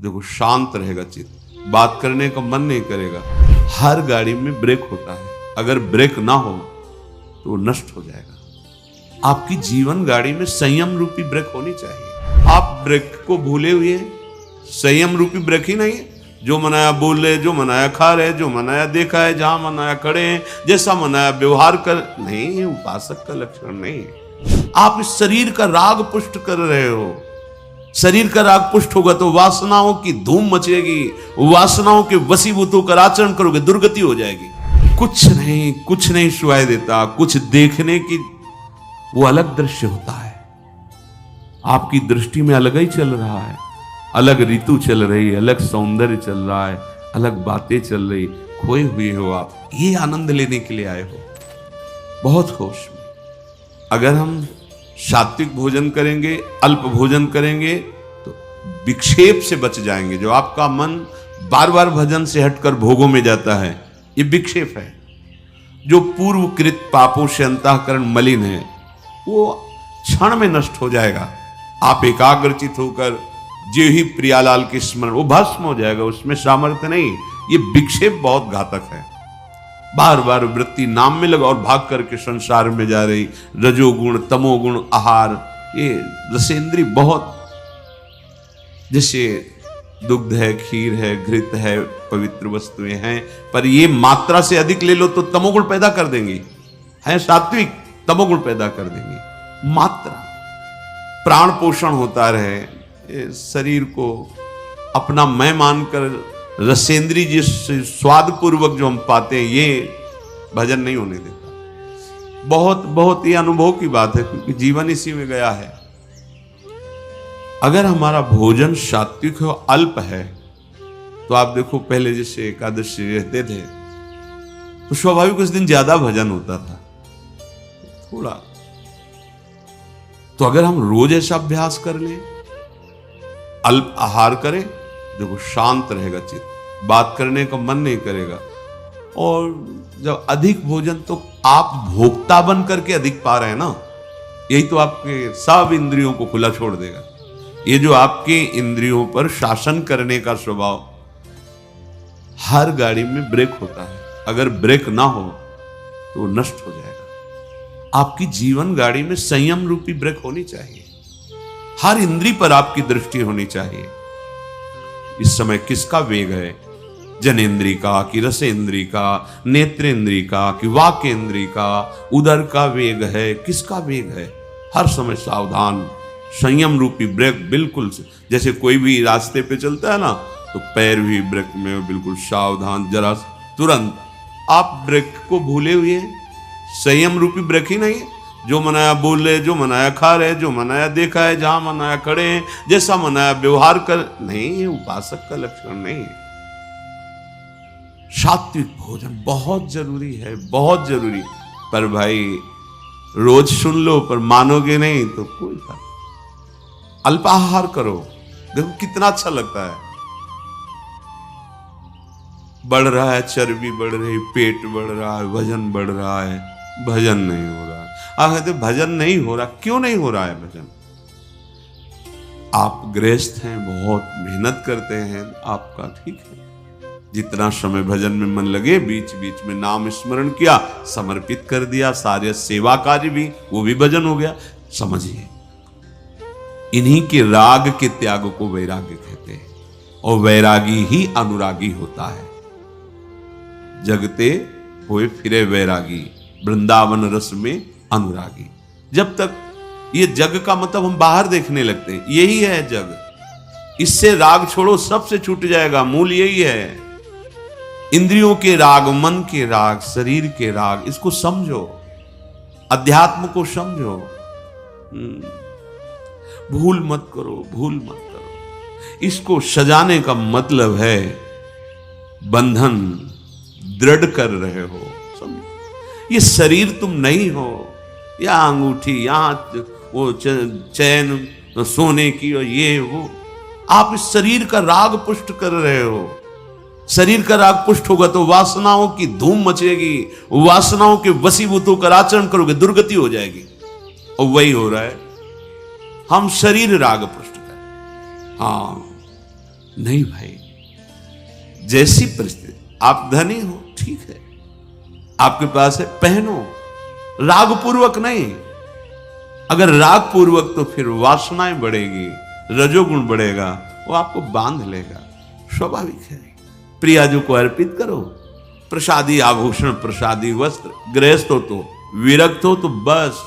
देखो शांत रहेगा चित्त, बात करने का मन नहीं करेगा। हर गाड़ी में ब्रेक होता है, अगर ब्रेक ना हो तो वो नष्ट हो जाएगा। आपकी जीवन गाड़ी में संयम रूपी ब्रेक होनी चाहिए। आप ब्रेक को भूले हुए हैं, संयम रूपी ब्रेक ही नहीं है। जो मनाया बोल रहे, जो मनाया खा रहे, जो मनाया देखा है, जहां मनाया खड़े हैं, जैसा मनाया व्यवहार कर, नहीं है उपासक का लक्षण नहीं है। आप इस शरीर का राग पुष्ट कर रहे हो। शरीर का राग पुष्ट होगा तो वासनाओं की धूम मचेगी, वासनाओं के वशीभूत होकर आचरण करोगे, दुर्गति हो जाएगी। कुछ नहीं सुनाई देता, कुछ देखने की वो अलग दृश्य होता है। आपकी दृष्टि में अलग ही चल रहा है, अलग ऋतु चल रही है, अलग सौंदर्य चल रहा है, अलग बातें चल रही। खोए हुए हो आप, ये आनंद लेने के लिए आए हो, बहुत होश में। अगर हम सात्विक भोजन करेंगे, अल्प भोजन करेंगे तो विक्षेप से बच जाएंगे। जो आपका मन बार बार भजन से हटकर भोगों में जाता है, ये विक्षेप है। जो पूर्वकृत पापों से अंतःकरण मलिन है, वो क्षण में नष्ट हो जाएगा। आप एकाग्रचित होकर जो ही प्रियालाल के स्मरण, वो भस्म हो जाएगा, उसमें सामर्थ्य नहीं। ये विक्षेप बहुत घातक है। बार बार वृत्ति नाम में लगा और भाग करके संसार में जा रही, रजोगुण तमोगुण आहार, ये रसेंद्री बहुत, जैसे दुग्ध है, खीर है, घृत है, पवित्र वस्तुएं हैं, पर ये मात्रा से अधिक ले लो तो तमोगुण पैदा कर देंगी। है सात्विक, तमोगुण पैदा कर देंगी। मात्रा, प्राण पोषण होता रहे, शरीर को अपना मैं मानकर रसेंद्री जिस स्वाद पूर्वक जो हम पाते हैं, ये भजन नहीं होने देता। बहुत ही अनुभव की बात है, क्योंकि जीवन इसी में गया है। अगर हमारा भोजन सात्विक हो, अल्प है, तो आप देखो पहले जैसे एकादशी रहते थे तो स्वाभाविक उस दिन ज्यादा भजन होता था थोड़ा। तो अगर हम रोज ऐसा अभ्यास कर लें, अल्प आहार करें, देखो शांत रहेगा चित्त, बात करने का मन नहीं करेगा। और जब अधिक भोजन, तो आप भोक्ता बन करके अधिक पा रहे हैं ना, यही तो आपके सब इंद्रियों को खुला छोड़ देगा। ये जो आपके इंद्रियों पर शासन करने का स्वभाव, हर गाड़ी में ब्रेक होता है, अगर ब्रेक ना हो तो वो नष्ट हो जाएगा। आपकी जीवन गाड़ी में संयम रूपी ब्रेक होनी चाहिए। हर इंद्री पर आपकी दृष्टि होनी चाहिए। इस समय किसका वेग है? जनेन्द्री का कि रसेंद्री का, नेत्रेंद्री का कि वाकेंद्री का, उदर का वेग है, किसका वेग है? हर समय सावधान, संयम रूपी ब्रेक बिल्कुल। जैसे कोई भी रास्ते पे चलता है ना, तो पैर भी ब्रेक में बिल्कुल सावधान, जरा तुरंत। आप ब्रेक को भूले हुए हैं, संयम रूपी ब्रेक ही नहीं है। जो मनाया बोल रहे, जो मनाया खा रहे, जो मनाया देखा है, जहां मनाया खड़े हैं, जैसा मनाया व्यवहार कर, नहीं है उपासक का लक्षण नहीं है। सात्विक भोजन बहुत जरूरी है, बहुत जरूरी। पर भाई रोज सुन लो, पर मानोगे नहीं तो कोई फर्क। अल्पाहार करो, देखो कितना अच्छा लगता है। बढ़ रहा है, चर्बी बढ़ रही, पेट बढ़ रहा है, वजन बढ़ रहा है, भजन नहीं हो रहा है। आप कहते भजन नहीं हो रहा, क्यों नहीं हो रहा है भजन? आप गृहस्थ हैं, बहुत मेहनत करते हैं, आपका ठीक है। जितना समय भजन में मन लगे, बीच बीच में नाम स्मरण किया, समर्पित कर दिया, सारे सेवा कार्य भी, वो भी भजन हो गया। समझिए, इन्हीं के राग के त्याग को वैराग्य कहते हैं, और वैरागी ही अनुरागी होता है। जगते हुए फिरे वैरागी, वृंदावन रस में अनुरागी। जब तक ये जग का मतलब हम बाहर देखने लगते हैं, यही है जग। इससे राग छोड़ो, सबसे छूट जाएगा। मूल यही है, इंद्रियों के राग, मन के राग, शरीर के राग, इसको समझो, अध्यात्म को समझो। भूल मत करो, भूल मत करो। इसको सजाने का मतलब है बंधन दृढ़ कर रहे हो। समझो, ये शरीर तुम नहीं हो। या अंगूठी, यहाँ वो चैन सोने की, और ये वो, आप इस शरीर का राग पुष्ट कर रहे हो। शरीर का राग पुष्ट होगा तो वासनाओं की धूम मचेगी, वासनाओं के वशीभूत होकर आचरण करोगे, दुर्गति हो जाएगी। और वही हो रहा है, हम शरीर राग पुष्ट कर। हाँ, नहीं भाई, जैसी परिस्थिति, आप धनी हो ठीक है, आपके पास है, पहनो, राग पूर्वक नहीं। अगर राग पूर्वक तो फिर वासनाएं बढ़ेगी, रजोगुण बढ़ेगा, वो आपको बांध लेगा, स्वाभाविक है। प्रियाजू को अर्पित करो, प्रसादी आभूषण, प्रसादी वस्त्र। गृहस्थ हो तो, विरक्त हो तो बस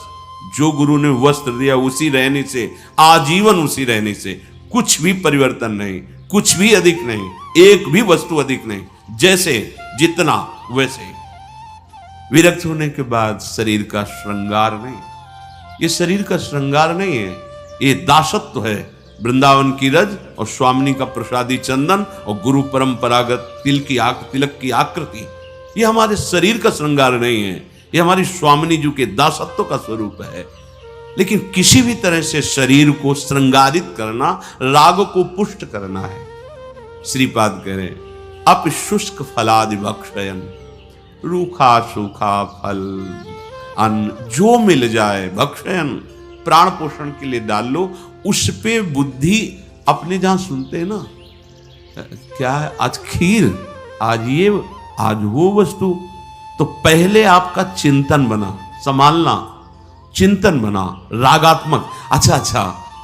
जो गुरु ने वस्त्र दिया उसी रहने से, आजीवन उसी रहने से, कुछ भी परिवर्तन नहीं, कुछ भी अधिक नहीं, एक भी वस्तु अधिक नहीं, जैसे जितना वैसे ही। विरक्त होने के बाद शरीर का श्रृंगार नहीं, ये शरीर का श्रृंगार नहीं है, ये दासत्व है। वृंदावन की रज और स्वामिनी का प्रसादी चंदन और गुरु परंपरागत तिलक की आकृति, ये हमारे शरीर का श्रृंगार नहीं है, ये हमारी स्वामिनी जी के दासत्व का स्वरूप है। लेकिन किसी भी तरह से शरीर को श्रृंगारित करना, राग को पुष्ट करना है। श्रीपाद कह रहे अप शुष्क फलादि भक्षयन, रूखा सूखा फल अन्न जो मिल जाए भक्षयन, प्राण पोषण के लिए डाल लो, उस पे बुद्धि अपने जहां सुनते हैं ना, क्या है आज खीर, आज ये, आज वो वस्तु, तो पहले आपका चिंतन बना, संभालना, चिंतन बना रागात्मक। अच्छा,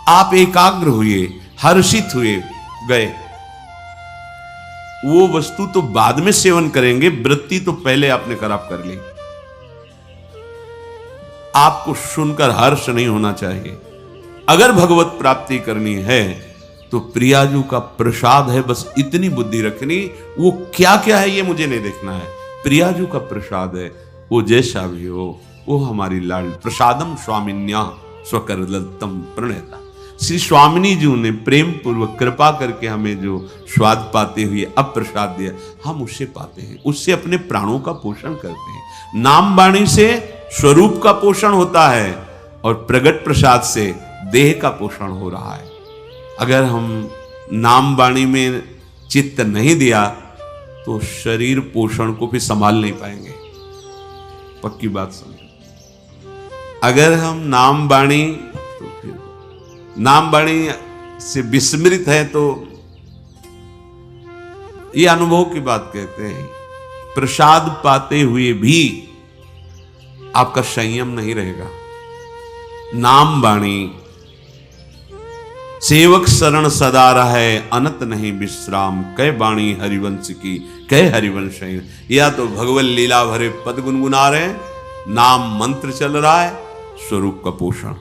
आप एकाग्र हुए, हर्षित हुए, गए, वो वस्तु तो बाद में सेवन करेंगे, वृत्ति तो पहले आपने खराब कर ली। आपको सुनकर हर्ष नहीं होना चाहिए। अगर भगवत प्राप्ति करनी है तो प्रियाजू का प्रसाद है, बस इतनी बुद्धि रखनी। वो क्या क्या है ये मुझे नहीं देखना है, प्रियाजू का प्रसाद है, वो जैसा भी हो, वो हमारी लाड। प्रसादम स्वामिन्या स्वकरदत्तम प्रणेता। श्री स्वामिनी जी ने प्रेम पूर्वक कृपा करके हमें जो स्वाद पाते हुए अब प्रसाद दिया, हम उससे पाते हैं, उससे अपने प्राणों का पोषण करते हैं। नाम वाणी से स्वरूप का पोषण होता है और प्रगट प्रसाद से देह का पोषण हो रहा है। अगर हम नाम वाणी में चित्त नहीं दिया तो शरीर पोषण को भी संभाल नहीं पाएंगे, पक्की बात समझो। अगर हम नाम वाणी, तो फिर नाम वाणी से विस्मृत है तो ये अनुभव की बात कहते हैं। प्रसाद पाते हुए भी आपका संयम नहीं रहेगा। नाम वाणी सेवक शरण सदा रहे, अनत नहीं विश्राम, कै वाणी हरिवंश की, कै हरिवंश। या तो भगवत लीला भरे पद गुनगुना रहे, नाम मंत्र चल रहा है, स्वरूप का पोषण।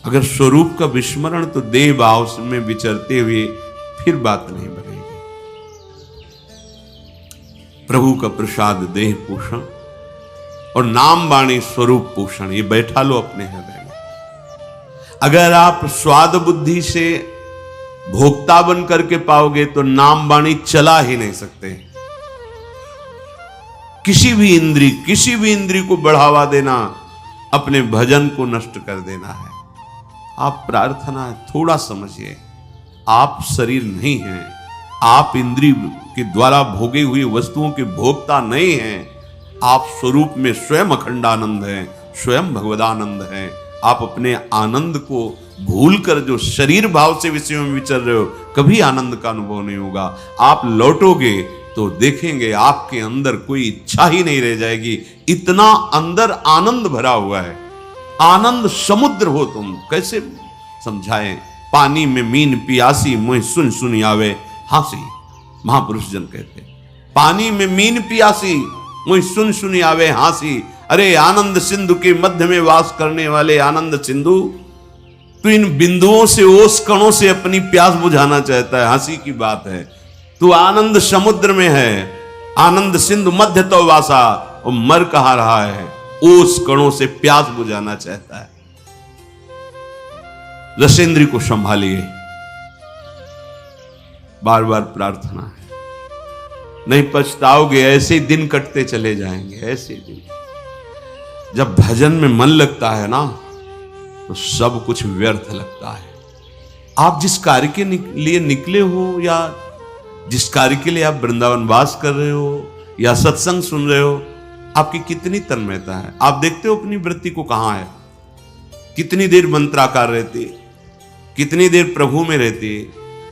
अगर स्वरूप का विस्मरण तो देह भाव में विचरते हुए फिर बात नहीं बनेगी। प्रभु का प्रसाद देह पोषण और नाम वाणी स्वरूप पोषण, ये बैठा लो अपने हृदय में। अगर आप स्वाद बुद्धि से भोक्ता बन करके पाओगे तो नाम वाणी चला ही नहीं सकते। किसी भी इंद्री को बढ़ावा देना अपने भजन को नष्ट कर देना है। आप प्रार्थना थोड़ा समझिए, आप शरीर नहीं हैं, आप इंद्रिय के द्वारा भोगे हुई वस्तुओं के भोक्ता नहीं हैं। आप स्वरूप में स्वयं अखंडानंद हैं, स्वयं भगवदानंद हैं। आप अपने आनंद को भूलकर जो शरीर भाव से विषयों में विचर रहे हो, कभी आनंद का अनुभव नहीं होगा। आप लौटोगे तो देखेंगे आपके अंदर कोई इच्छा ही नहीं रह जाएगी, इतना अंदर आनंद भरा हुआ है। आनंद समुद्र हो तुम, कैसे समझाएं। पानी में मीन पियासी, मुझे सुन सुन आवे हासी, महापुरुष जन कहते। पानी में मीन पियासी, मुझे सुन सुन आवे हासी। अरे आनंद सिंधु के मध्य में वास करने वाले आनंद सिंधु, तू इन बिंदुओं से, ओस कणों से अपनी प्यास बुझाना चाहता है, हंसी की बात है। तू आनंद समुद्र में है, आनंद सिंधु मध्य तो वासा, और मर कहा रहा है, ओस कणों से प्यास बुझाना चाहता है। रसेंद्री को संभालिए, बार बार प्रार्थना है, नहीं पछताओगे। ऐसे दिन कटते चले जाएंगे, ऐसे दिन। जब भजन में मन लगता है ना तो सब कुछ व्यर्थ लगता है। आप जिस कार्य के लिए निकले हो, या जिस कार्य के लिए आप वृंदावन वास कर रहे हो, या सत्संग सुन रहे हो, आपकी कितनी तन्मयता है। आप देखते हो अपनी वृत्ति को कहां है, कितनी देर मंत्राकार रहती है, कितनी देर प्रभु में रहती है,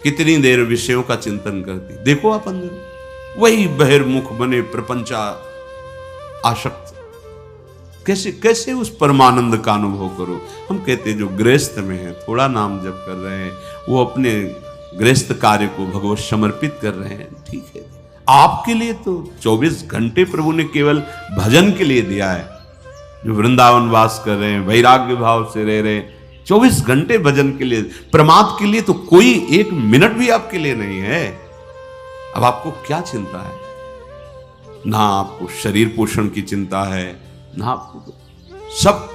कितनी देर विषयों का चिंतन करती। देखो आप अंदर वही बहिर्मुख बने प्रपंचा आसक्त, कैसे कैसे उस परमानंद का अनुभव करो। हम कहते जो गृहस्थ में है, थोड़ा नाम जप कर रहे हैं, वो अपने गृहस्थ कार्य को भगवत समर्पित कर रहे हैं, ठीक है। आपके लिए तो 24 घंटे प्रभु ने केवल भजन के लिए दिया है। जो वृंदावन वास कर रहे हैं, वैराग्य भाव से रह रहे हैं, 24 घंटे भजन के लिए, प्रमाद के लिए तो कोई 1 मिनट भी आपके लिए नहीं है। अब आपको क्या चिंता है? ना आपको शरीर पोषण की चिंता है, ना आपको, सब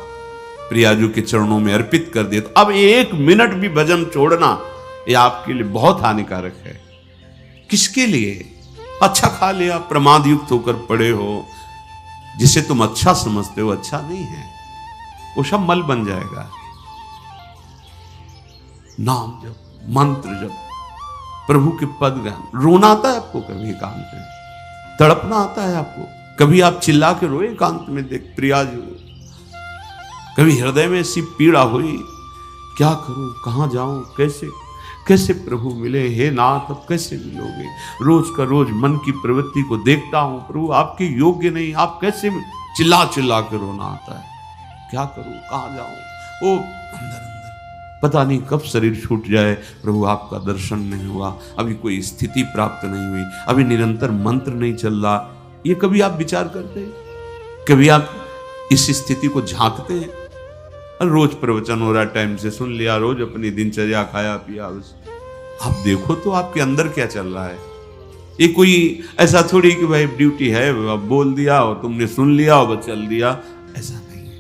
प्रियाजू के चरणों में अर्पित कर दिए। तो अब 1 मिनट भी भजन छोड़ना ये आपके लिए बहुत हानिकारक है। किसके लिए? अच्छा खा लिया, प्रमाद युक्त होकर पड़े हो, जिसे तुम अच्छा समझते हो अच्छा नहीं है, वो सब मल बन जाएगा। नाम जप, मंत्र जप, प्रभु के पद गान। रोना आता है आपको कभी एकांत में? तड़पना आता है आपको? कभी आप चिल्ला के रोए एकांत में देख प्रियाजू? कभी हृदय में ऐसी पीड़ा हुई, क्या करूं, कहां जाऊं, कैसे कैसे प्रभु मिले? हे नाथ अब कैसे मिलोगे? रोज का रोज मन की प्रवृत्ति को देखता हूं, प्रभु आपके योग्य नहीं, आप कैसे? चिल्ला चिल्ला के रोना आता है। क्या करूं, कहां जाऊं? ओ अंदर अंदर पता नहीं कब शरीर छूट जाए, प्रभु आपका दर्शन नहीं हुआ, अभी कोई स्थिति प्राप्त नहीं हुई, अभी निरंतर मंत्र नहीं चल रहा। ये कभी आप विचार करते हैं? कभी आप इस स्थिति को झांकते हैं? रोज प्रवचन हो रहा, टाइम से सुन लिया, रोज अपनी दिनचर्या खाया पिया, बस आप देखो तो आपके अंदर क्या चल रहा है। ये कोई ऐसा थोड़ी कि भाई ड्यूटी है, अब बोल दिया और तुमने सुन लिया और बस चल दिया, ऐसा नहीं है।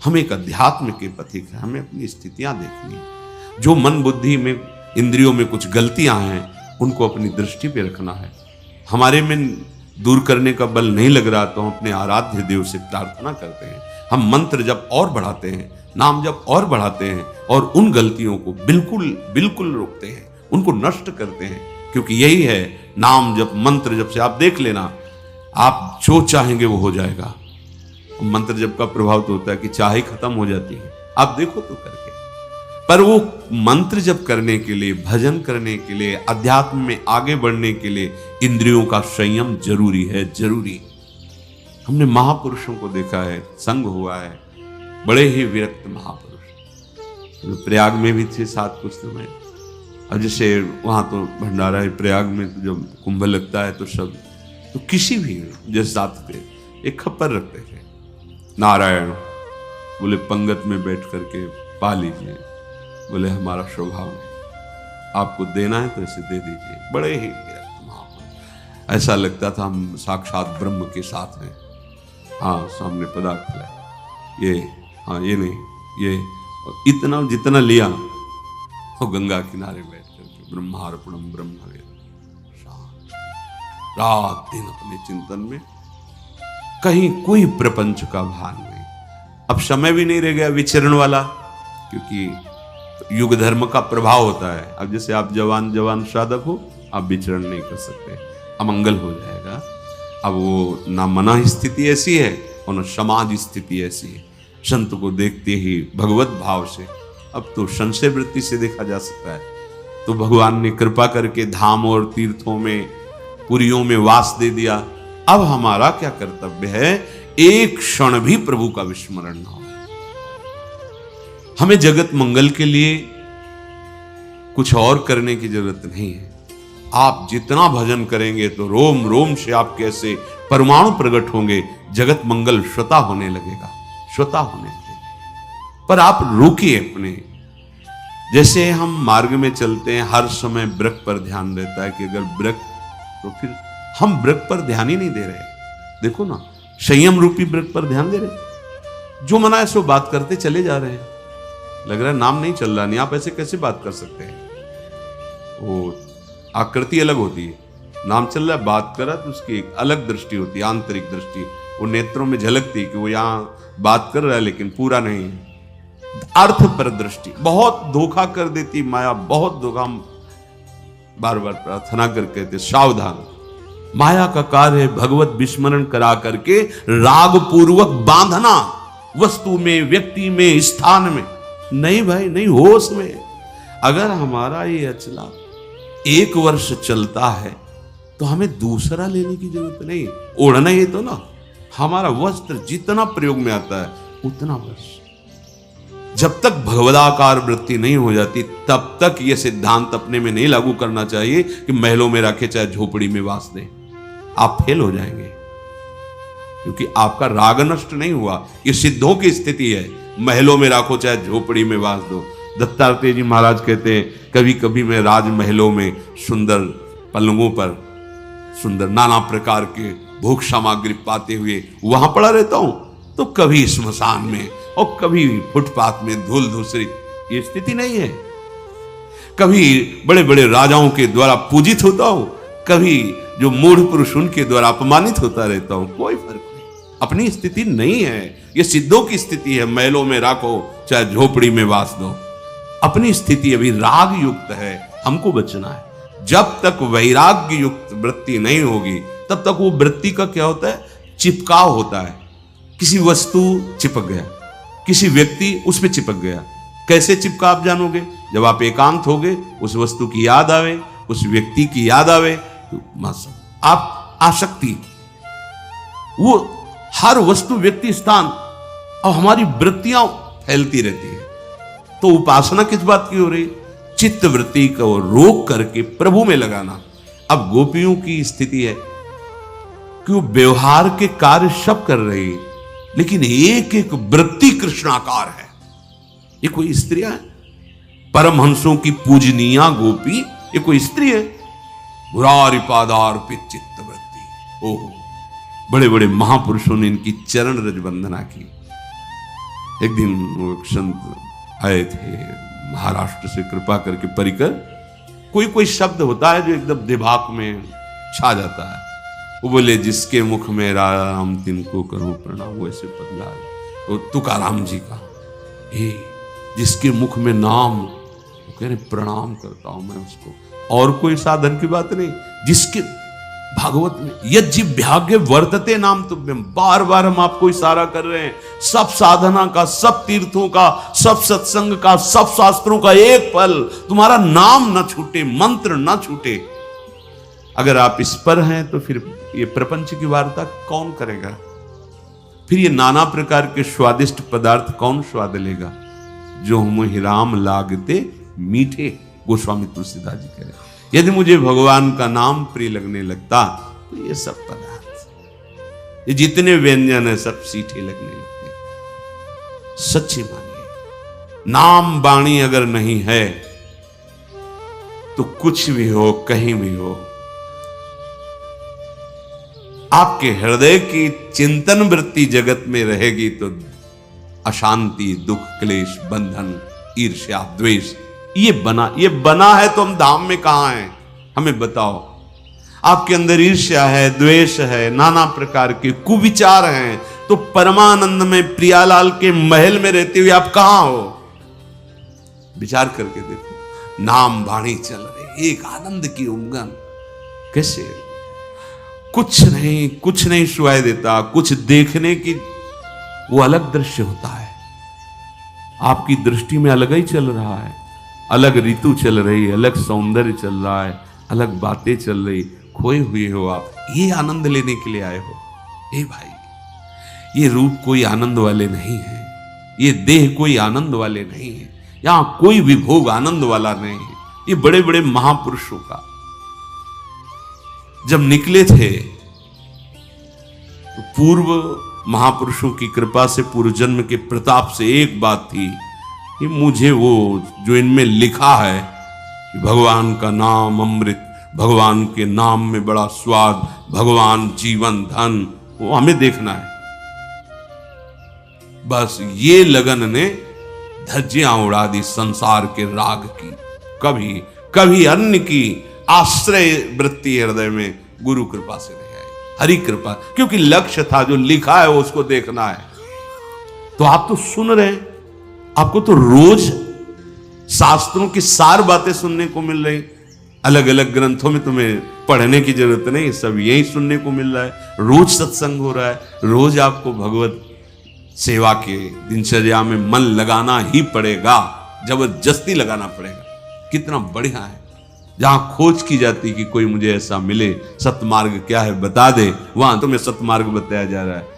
हम एक अध्यात्म के पथिक है, हमें अपनी स्थितियां देखनी है। जो मन बुद्धि में इंद्रियों में कुछ गलतियां हैं उनको अपनी दृष्टि पे रखना है। हमारे में दूर करने का बल नहीं लग रहा तो हम अपने आराध्य देव से प्रार्थना करते हैं। हम मंत्र जप और बढ़ाते हैं, नाम जप और बढ़ाते हैं और उन गलतियों को बिल्कुल बिल्कुल रोकते हैं, उनको नष्ट करते हैं। क्योंकि यही है नाम जप मंत्र जप से, आप देख लेना, आप जो चाहेंगे वो हो जाएगा। मंत्र जप का प्रभाव तो होता है कि चाहे खत्म हो जाती है, आप देखो तो करके। पर वो मंत्र जप करने के लिए, भजन करने के लिए, अध्यात्म में आगे बढ़ने के लिए इंद्रियों का संयम जरूरी है, जरूरी। हमने महापुरुषों को देखा है, संग हुआ है, बड़े ही विरक्त महापुरुष। तो प्रयाग में भी थे साथ कुछ समय। अब जैसे वहां तो भंडारा है प्रयाग में, तो जब कुंभ लगता है तो सब, तो किसी भी जैसे साथ थे, एक खप्पर रखते थे, नारायण बोले पंगत में बैठ करके पा लीजिए, बोले हमारा स्वभाव नहीं, आपको देना है तो इसे दे दीजिए। बड़े ही विरक्त महापुरुष, ऐसा लगता था हम साक्षात ब्रह्म के साथ हैं। हाँ सामने पदार्थ है ये, हाँ ये नहीं, ये इतना जितना लिया वो गंगा किनारे बैठ करके ब्रह्मार्पणम ब्रह्म रात दिन अपने चिंतन में, कहीं कोई प्रपंच का भान नहीं। अब समय भी नहीं रह गया विचरण वाला, क्योंकि युग धर्म का प्रभाव होता है। अब जैसे आप जवान साधक हो, आप विचरण नहीं कर सकते, अमंगल हो जाएगा। अब वो ना मना स्थिति ऐसी है और ना समाज स्थिति ऐसी है। संत को देखते ही भगवत भाव से, अब तो संशय वृत्ति से देखा जा सकता है, तो भगवान ने कृपा करके धाम और तीर्थों में, पुरियों में वास दे दिया। अब हमारा क्या कर्तव्य है? एक क्षण भी प्रभु का विस्मरण ना हो। हमें जगत मंगल के लिए कुछ और करने की जरूरत नहीं है। आप जितना भजन करेंगे तो रोम रोम से आपके ऐसे परमाणु प्रकट होंगे, जगत मंगल स्वतः होने लगेगा, स्वतः होने लगेगा। पर आप रुकिए अपने, जैसे हम मार्ग में चलते हैं, हर समय वृक्ष पर ध्यान रहता है कि अगर वृक्ष, तो फिर हम वृक्ष पर ध्यान ही नहीं दे रहे। देखो ना, संयम रूपी वृक्ष पर ध्यान दे रहे, जो मना है सो बात करते चले जा रहे हैं। लग रहा है नाम नहीं चल रहा, नहीं, आप ऐसे कैसे बात कर सकते हैं? वो आकृति अलग होती है, नाम चल रहा है, बात कर रहा है तो उसकी एक अलग दृष्टि होती है, आंतरिक दृष्टि, वो नेत्रों में झलकती कि वो यहाँ बात कर रहा है लेकिन पूरा नहीं है। अर्थ पर दृष्टि बहुत धोखा कर देती माया, बहुत धोखा। बार बार प्रार्थना करके कहते सावधान, माया का कार्य है भगवत विस्मरण करा करके राग पूर्वक बांधना, वस्तु में, व्यक्ति में, स्थान में। नहीं भाई नहीं, होश में। अगर हमारा ये अचला 1 वर्ष चलता है तो हमें दूसरा लेने की जरूरत नहीं। ओढ़ना ही तो ना, हमारा वस्त्र जितना प्रयोग में आता है उतना वर्ष। जब तक भगवदाकार वृत्ति नहीं हो जाती तब तक यह सिद्धांत अपने में नहीं लागू करना चाहिए कि महलों में रखे चाहे झोपड़ी में वास दे। आप फेल हो जाएंगे, क्योंकि आपका राग नष्ट नहीं हुआ। ये सिद्धों की स्थिति है, महलों में रखो चाहे झोपड़ी में वास दो। दत्तात्रेय जी महाराज कहते हैं, कभी कभी मैं राजमहलों में सुंदर पलंगों पर सुंदर नाना प्रकार के भोग सामग्री पाते हुए वहां पड़ा रहता हूं, तो कभी स्मशान में और कभी फुटपाथ में धूल धूसरी। ये स्थिति नहीं है। कभी बड़े बड़े राजाओं के द्वारा पूजित होता हूं, कभी जो मूढ़ पुरुष उनके द्वारा अपमानित होता रहता हूं, कोई फर्क नहीं। अपनी स्थिति नहीं है, ये सिद्धों की स्थिति है। महलों में राखो चाहे झोपड़ी में वास दो। अपनी स्थिति अभी राग युक्त है, हमको बचना है। जब तक वैराग्य युक्त वृत्ति नहीं होगी तब तक वो वृत्ति का क्या होता है, चिपकाव होता है। किसी वस्तु चिपक गया, किसी व्यक्ति उस पर चिपक गया। कैसे चिपका आप जानोगे? जब आप एकांत होगे, उस वस्तु की याद आवे, उस व्यक्ति की याद आवे, तो आप आसक्ति, वो हर वस्तु व्यक्ति स्थान और हमारी वृत्तियां फैलती रहती है। तो उपासना किस बात की हो रही? चित्त वृत्ति को रोक करके प्रभु में लगाना। अब गोपियों की स्थिति है कि वो व्यवहार के कार्य सब कर रही, लेकिन एक एक वृत्ति कृष्णाकार है। ये कोई स्त्रियां है? परमहंसों की पूजनीया गोपी ये कोई स्त्री है? मुरारी पादार्पित चित्त वृत्ति। ओह, बड़े बड़े महापुरुषों ने इनकी चरण रज वंदना की। एक दिन वो संत आए थे महाराष्ट्र से, कृपा करके परिकर। कोई कोई शब्द होता है जो एकदम दिमाग में छा जाता है। वो बोले, जिसके मुख में राम तिनको करूं प्रणाम। वैसे बदला तो तुकाराम जी का, हे जिसके मुख में नाम, वो कह रहे प्रणाम करता हूं मैं उसको। और कोई साधन की बात नहीं, जिसके भागवत में यज्जिभ्यागे वर्तते नाम तुभ्यम, बार बार हम आपको इशारा कर रहे हैं। सब साधना का, सब तीर्थों का, सब सत्संग का, सब शास्त्रों का एक फल, तुम्हारा नाम न छूटे, मंत्र न छूटे। अगर आप इस पर हैं तो फिर ये प्रपंच की वार्ता कौन करेगा? फिर ये नाना प्रकार के स्वादिष्ट पदार्थ कौन स्वाद लेगा? जो हम ही राम लागते मीठे, गोस्वामी तुलसीदास जी कह रहे। यदि मुझे भगवान का नाम प्रिय लगने लगता तो ये सब पदार्थ, ये जितने व्यंजन है सब सीठे लगने लगते। सच्ची मानिए, नाम वाणी अगर नहीं है तो कुछ भी हो, कहीं भी हो, आपके हृदय की चिंतन वृत्ति जगत में रहेगी तो अशांति, दुख, क्लेश, बंधन, ईर्ष्या, द्वेष ये बना है। तो हम धाम में कहां हैं? हमें बताओ। आपके अंदर ईर्ष्या है, द्वेष है, नाना प्रकार के कुविचार हैं, तो परमानंद में प्रियालाल के महल में रहते हुए आप कहां हो? विचार करके देखो। नाम वाणी चल रही, एक आनंद की उमंग। कैसे? कुछ नहीं सुनाई देता, कुछ देखने की वो अलग दृश्य होता है। आपकी दृष्टि में अलग ही चल रहा है, अलग ऋतु चल रही है, अलग सौंदर्य चल रहा है, अलग बातें चल रही। खोए हुए हो आप, ये आनंद लेने के लिए आए हो। ए भाई, ये रूप कोई आनंद वाले नहीं है, ये देह कोई आनंद वाले नहीं है, यहां कोई भी भोग आनंद वाला नहीं है। ये बड़े बड़े महापुरुषों का जब निकले थे तो पूर्व महापुरुषों की कृपा से, पूर्व जन्म के प्रताप से एक बात थी कि मुझे वो जो इनमें लिखा है कि भगवान का नाम अमृत, भगवान के नाम में बड़ा स्वाद, भगवान जीवन धन, वो हमें देखना है। बस ये लगन ने धज्जियां उड़ा दी संसार के राग की। कभी अन्य की आश्रय वृत्ति हृदय में गुरु कृपा से नहीं आई, हरि कृपा। क्योंकि लक्ष्य था, जो लिखा है उसको देखना है। तो आप तो सुन रहे हैं, आपको तो रोज शास्त्रों की सार बातें सुनने को मिल रही। अलग अलग ग्रंथों में तुम्हें पढ़ने की जरूरत नहीं, सब यही सुनने को मिल रहा है। रोज सत्संग हो रहा है, रोज आपको भगवत सेवा के दिनचर्या में मन लगाना ही पड़ेगा, जबरदस्ती लगाना पड़ेगा। कितना बढ़िया है। जहां खोज की जाती कि कोई मुझे ऐसा मिले, सतमार्ग क्या है बता दे, वहां तुम्हें सतमार्ग बताया जा रहा है।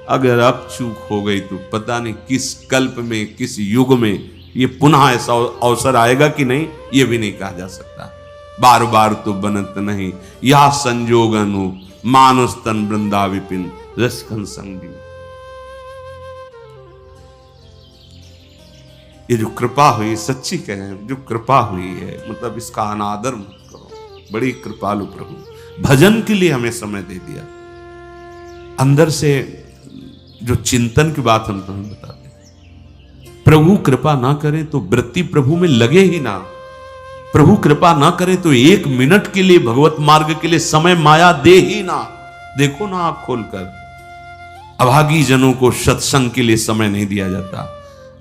अगर अब चूक हो गई तो पता नहीं किस कल्प में, किस युग में ये पुनः ऐसा अवसर आएगा कि नहीं, ये भी नहीं कहा जा सकता। बार बार तो बनत नहीं, यह संजोगन हो, मानुष तन वृंदा विपिन रसखन संगी। ये जो कृपा हुई, सच्ची कहें जो कृपा हुई है, मतलब इसका अनादर मत करो। बड़ी कृपालु प्रभु, भजन के लिए हमें समय दे दिया। अंदर से जो चिंतन की बात हम तुम्हें बताते हैं, प्रभु कृपा ना करे तो वृत्ति प्रभु में लगे ही ना। प्रभु कृपा ना करे तो एक मिनट के लिए भगवत मार्ग के लिए समय माया दे ही ना। देखो ना आंख खोलकर, अभागी जनों को सत्संग के लिए समय नहीं दिया जाता,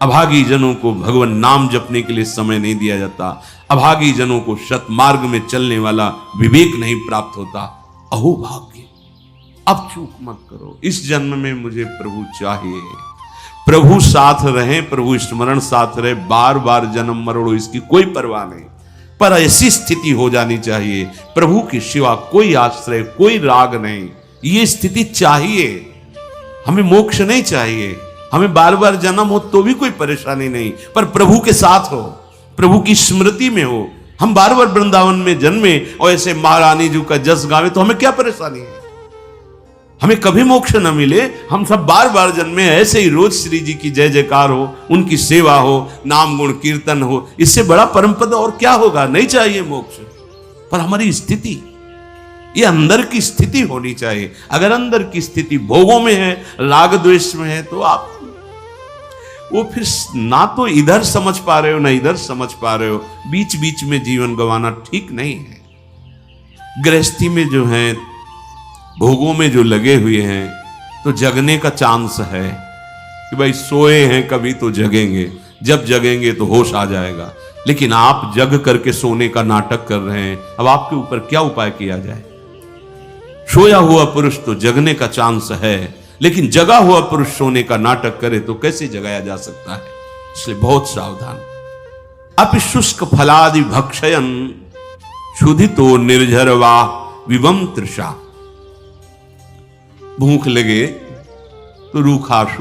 अभागी जनों को भगवान नाम जपने के लिए समय नहीं दिया जाता, अभागी जनों को सतमार्ग में चलने वाला विवेक नहीं प्राप्त होता। अहो भाग्य, अब चूक मत करो। इस जन्म में मुझे प्रभु चाहिए, प्रभु साथ रहे, प्रभु स्मरण साथ रहे, बार बार जन्म मरणो इसकी कोई परवाह नहीं, पर ऐसी स्थिति हो जानी चाहिए प्रभु के सिवा कोई आश्रय, कोई राग नहीं। ये स्थिति चाहिए हमें। मोक्ष नहीं चाहिए हमें, बार बार जन्म हो तो भी कोई परेशानी नहीं, पर प्रभु के साथ हो, प्रभु की स्मृति में हो। हम बार बार वृंदावन में जन्मे और ऐसे महारानी जी का जस गावे तो हमें क्या परेशानी है? हमें कभी मोक्ष न मिले, हम सब बार बार जन्मे, ऐसे ही रोज श्री जी की जय जयकार हो, उनकी सेवा हो, नाम गुण कीर्तन हो, इससे बड़ा परम पद और क्या होगा? नहीं चाहिए मोक्ष, पर हमारी स्थिति, ये अंदर की स्थिति होनी चाहिए। अगर अंदर की स्थिति भोगों में है, राग द्वेष में है, तो आप वो फिर ना तो इधर समझ पा रहे हो ना इधर समझ पा रहे हो, बीच बीच में जीवन गंवाना ठीक नहीं है। गृहस्थी में जो है, भोगों में जो लगे हुए हैं, तो जगने का चांस है कि भाई सोए हैं कभी तो जगेंगे, जब जगेंगे तो होश आ जाएगा। लेकिन आप जग करके सोने का नाटक कर रहे हैं। अब आपके ऊपर क्या उपाय किया जाए? सोया हुआ पुरुष तो जगने का चांस है, लेकिन जगा हुआ पुरुष सोने का नाटक करे तो कैसे जगाया जा सकता है? इसलिए बहुत सावधान। अपि शुष्क फलादि भक्षयन क्षुधितो निर्झरवा विवम तृषा। भूख लगे तो रूखा